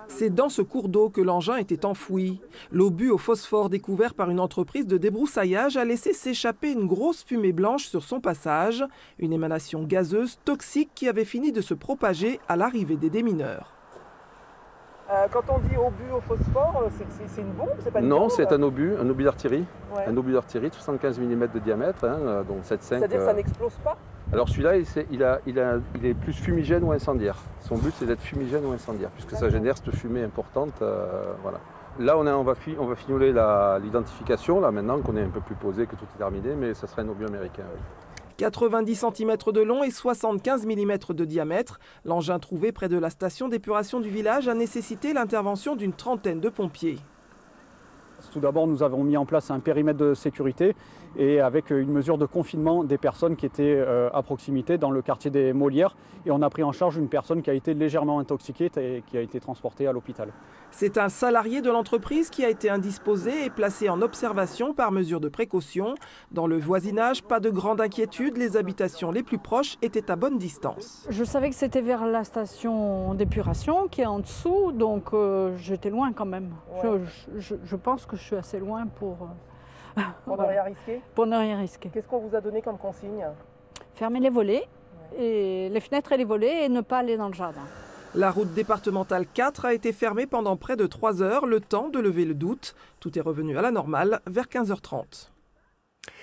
C'est dans ce cours d'eau que l'engin était enfoui. L'obus au phosphore découvert par une entreprise de débroussaillage a laissé s'échapper une grosse fumée blanche sur son passage, une émanation gazeuse toxique qui avait fini de se propager à l'arrivée des démineurs. Quand on dit obus au phosphore, c'est une bombe, c'est pas une bombe? Non, c'est un obus d'artillerie. Ouais. Un obus d'artillerie de 75 mm de diamètre, donc 7,5. C'est-à-dire que ça n'explose pas? Alors celui-là, il est plus fumigène ou incendiaire. Son but, c'est d'être fumigène ou incendiaire, puisque ça génère cette fumée importante. Voilà. Là, on va fignoler l'identification, là maintenant qu'on est un peu plus posé, que tout est terminé, mais ça serait un obus américain. Oui. 90 cm de long et 75 mm de diamètre, l'engin trouvé près de la station d'épuration du village a nécessité l'intervention d'une trentaine de pompiers. Tout d'abord, nous avons mis en place un périmètre de sécurité et avec une mesure de confinement des personnes qui étaient à proximité dans le quartier des Molières. Et on a pris en charge une personne qui a été légèrement intoxiquée et qui a été transportée à l'hôpital. C'est un salarié de l'entreprise qui a été indisposé et placé en observation par mesure de précaution. Dans le voisinage, pas de grande inquiétude, les habitations les plus proches étaient à bonne distance. Je savais que c'était vers la station d'épuration qui est en dessous, donc j'étais loin quand même. Ouais. Je pense que je suis assez loin pour ne rien risquer. Pour ne rien risquer. Qu'est-ce qu'on vous a donné comme consigne? Fermer les volets, et les fenêtres et les volets et ne pas aller dans le jardin. La route départementale 4 a été fermée pendant près de 3 heures, le temps de lever le doute. Tout est revenu à la normale vers 15h30.